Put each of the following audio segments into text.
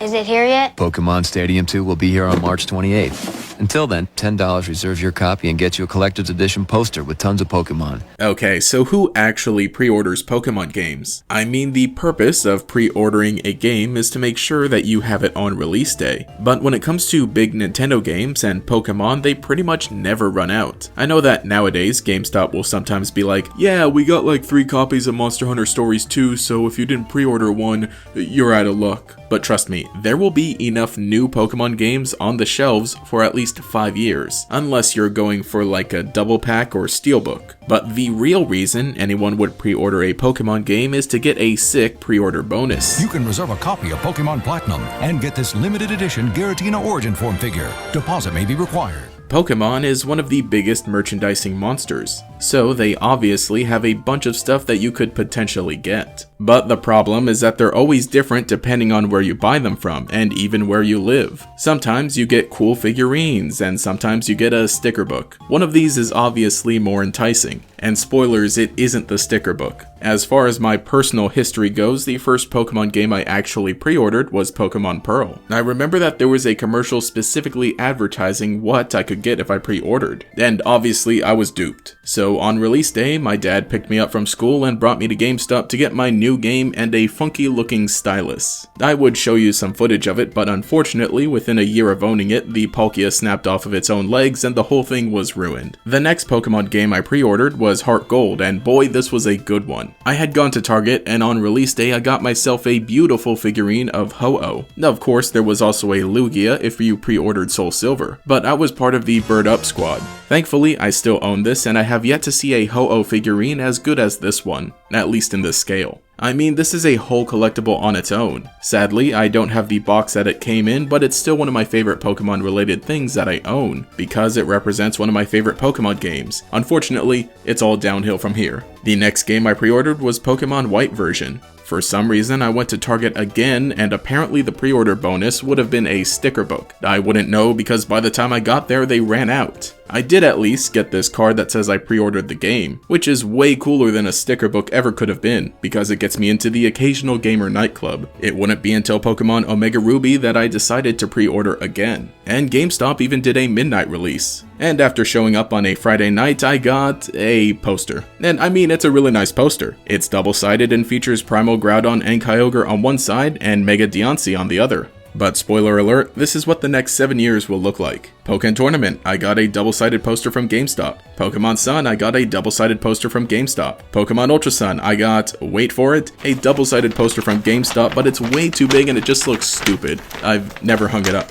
Is it here yet? Pokémon Stadium 2 will be here on March 28th. Until then, $10 reserves your copy and gets you a collector's edition poster with tons of Pokémon. Okay, so who actually pre-orders Pokémon games? I mean, the purpose of pre-ordering a game is to make sure that you have it on release day. But when it comes to big Nintendo games and Pokémon, they pretty much never run out. I know that nowadays, GameStop will sometimes be like, yeah, we got like 3 copies of Monster Hunter Stories 2, so if you didn't pre-order one, you're out of luck. But trust me, there will be enough new Pokemon games on the shelves for at least 5 years, unless you're going for like a double pack or steelbook. But the real reason anyone would pre-order a Pokemon game is to get a sick pre-order bonus. You can reserve a copy of Pokemon Platinum and get this limited edition Giratina Origin Form figure. Deposit may be required. Pokemon is one of the biggest merchandising monsters, so they obviously have a bunch of stuff that you could potentially get. But the problem is that they're always different depending on where you buy them from, and even where you live. Sometimes you get cool figurines, and sometimes you get a sticker book. One of these is obviously more enticing, and spoilers, it isn't the sticker book. As far as my personal history goes, the first Pokemon game I actually pre-ordered was Pokemon Pearl. I remember that there was a commercial specifically advertising what I could get if I pre-ordered, and obviously I was duped. So on release day, my dad picked me up from school and brought me to GameStop to get my new game and a funky looking stylus. I would show you some footage of it, but unfortunately within a year of owning it, the Palkia snapped off of its own legs and the whole thing was ruined. The next Pokemon game I pre-ordered was Heartgold, and boy, this was a good one. I had gone to Target, and on release day I got myself a beautiful figurine of Ho-Oh. Of course, there was also a Lugia if you pre-ordered Soul Silver, but I was part of the Bird Up squad. Thankfully, I still own this, and I have yet to see a Ho-Oh figurine as good as this one, at least in this scale. I mean, this is a whole collectible on its own. Sadly, I don't have the box that it came in, but it's still one of my favorite Pokemon related things that I own, because it represents one of my favorite Pokemon games. Unfortunately, it's all downhill from here. The next game I pre-ordered was Pokemon White version. For some reason, I went to Target again, and apparently the pre-order bonus would have been a sticker book. I wouldn't know because by the time I got there, they ran out. I did at least get this card that says I pre-ordered the game, which is way cooler than a sticker book ever could have been, because it gets me into the occasional gamer nightclub. It wouldn't be until Pokemon Omega Ruby that I decided to pre-order again. And GameStop even did a midnight release. And after showing up on a Friday night, I got a poster. And I mean, it's a really nice poster. It's double-sided and features Primal Groudon and Kyogre on one side and Mega Diancie on the other. But spoiler alert, this is what the next 7 years will look like. Pokémon Tournament, I got a double-sided poster from GameStop. Pokemon Sun, I got a double-sided poster from GameStop. Pokemon Ultra Sun, I got, wait for it, a double-sided poster from GameStop, but it's way too big and it just looks stupid. I've never hung it up.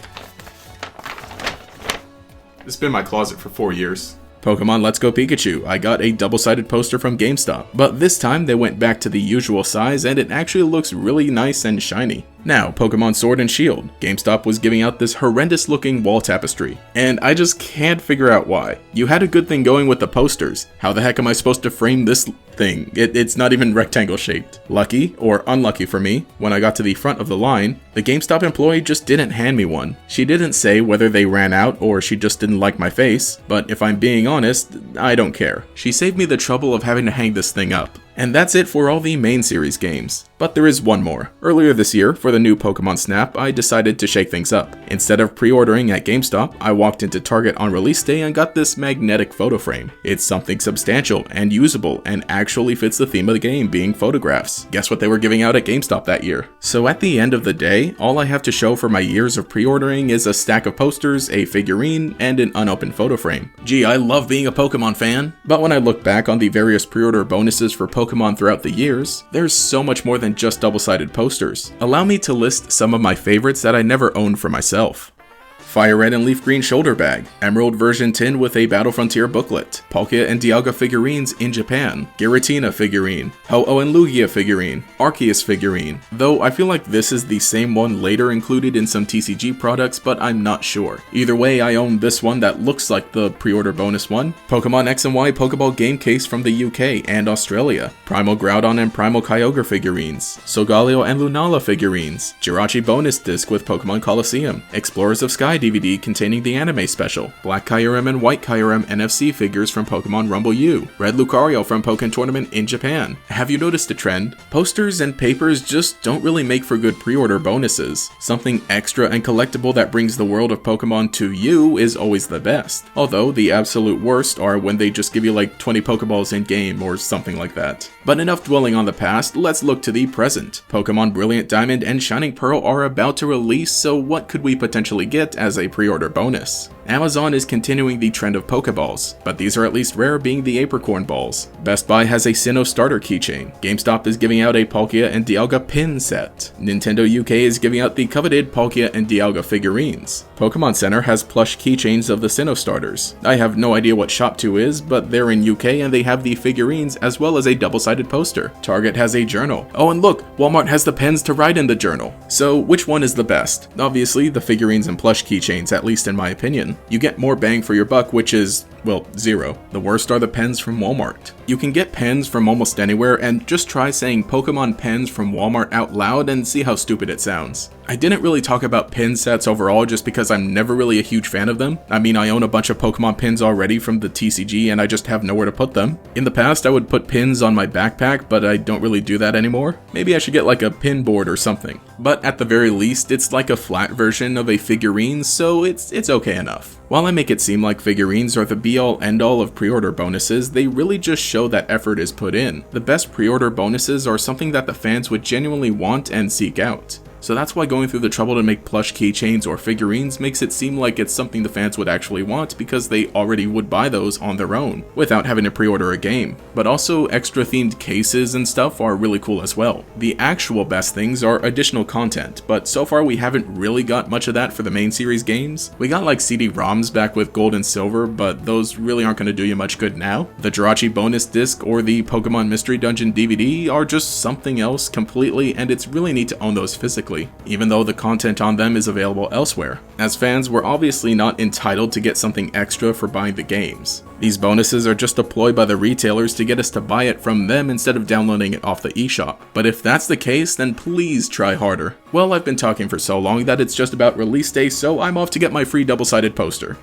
It's been in my closet for 4 years. Pokemon Let's Go Pikachu, I got a double-sided poster from GameStop, but this time they went back to the usual size and it actually looks really nice and shiny. Now, Pokemon Sword and Shield, GameStop was giving out this horrendous looking wall tapestry, and I just can't figure out why. You had a good thing going with the posters. How the heck am I supposed to frame this thing? It's not even rectangle shaped. Lucky, or unlucky for me, when I got to the front of the line, the GameStop employee just didn't hand me one. She didn't say whether they ran out or she just didn't like my face, but if I'm being honest, I don't care. She saved me the trouble of having to hang this thing up. And that's it for all the main series games. But there is one more. Earlier this year, for the new Pokemon Snap, I decided to shake things up. Instead of pre-ordering at GameStop, I walked into Target on release day and got this magnetic photo frame. It's something substantial and usable and actually fits the theme of the game, being photographs. Guess what they were giving out at GameStop that year? So at the end of the day, all I have to show for my years of pre-ordering is a stack of posters, a figurine, and an unopened photo frame. Gee, I love being a Pokemon fan. But when I look back on the various pre-order bonuses for Pokemon throughout the years, there's so much more than just double-sided posters. Allow me to list some of my favorites that I never owned for myself. Fire Red and Leaf Green Shoulder Bag, Emerald version tin with a Battle Frontier booklet, Palkia and Dialga figurines in Japan, Giratina figurine, Ho-Oh and Lugia figurine, Arceus figurine, though I feel like this is the same one later included in some TCG products, but I'm not sure. Either way, I own this one that looks like the pre-order bonus one, Pokemon X and Y Pokeball game case from the UK and Australia, Primal Groudon and Primal Kyogre figurines, Solgaleo and Lunala figurines, Jirachi bonus disc with Pokemon Colosseum, Explorers of Sky DVD containing the anime special, Black Kyurem and White Kyurem NFC figures from Pokemon Rumble U, Red Lucario from Pokken Tournament in Japan. Have you noticed a trend? Posters and papers just don't really make for good pre-order bonuses. Something extra and collectible that brings the world of Pokemon to you is always the best. Although the absolute worst are when they just give you like 20 Pokeballs in game or something like that. But enough dwelling on the past, let's look to the present. Pokemon Brilliant Diamond and Shining Pearl are about to release, so what could we potentially get as a pre-order bonus? Amazon is continuing the trend of Pokeballs, but these are at least rare, being the Apricorn Balls. Best Buy has a Sinnoh starter keychain. GameStop is giving out a Palkia and Dialga pin set. Nintendo UK is giving out the coveted Palkia and Dialga figurines. Pokemon Center has plush keychains of the Sinnoh starters. I have no idea what Shop2 is, but they're in UK and they have the figurines as well as a double-sided poster. Target has a journal. Oh, and look, Walmart has the pens to write in the journal. So which one is the best? Obviously, the figurines and plush keychains, at least in my opinion. You get more bang for your buck, which is, well, zero. The worst are the pens from Walmart. You can get pens from almost anywhere, and just try saying Pokemon pens from Walmart out loud and see how stupid it sounds. I didn't really talk about pin sets overall just because I'm never really a huge fan of them. I mean, I own a bunch of Pokemon pins already from the TCG and I just have nowhere to put them. In the past, I would put pins on my backpack, but I don't really do that anymore. Maybe I should get like a pin board or something. But at the very least, it's like a flat version of a figurine, so it's okay enough. While I make it seem like figurines are the be-all end-all of pre-order bonuses, they really just show that effort is put in. The best pre-order bonuses are something that the fans would genuinely want and seek out. So that's why going through the trouble to make plush keychains or figurines makes it seem like it's something the fans would actually want because they already would buy those on their own, without having to pre-order a game. But also, extra themed cases and stuff are really cool as well. The actual best things are additional content, but so far we haven't really got much of that for the main series games. We got like CD-ROMs back with Gold and Silver, but those really aren't going to do you much good now. The Jirachi bonus disc or the Pokemon Mystery Dungeon DVD are just something else completely, and it's really neat to own those physically, even though the content on them is available elsewhere. As fans, we're obviously not entitled to get something extra for buying the games. These bonuses are just deployed by the retailers to get us to buy it from them instead of downloading it off the eShop. But if that's the case, then please try harder. Well, I've been talking for so long that it's just about release day, so I'm off to get my free double-sided poster.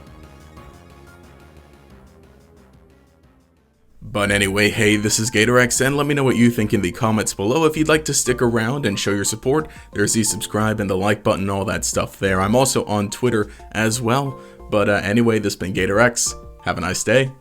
But anyway, hey, this is GatorX, and let me know what you think in the comments below. If you'd like to stick around and show your support, there's the subscribe and the like button, all that stuff there. I'm also on Twitter as well. But anyway, this has been GatorX. Have a nice day.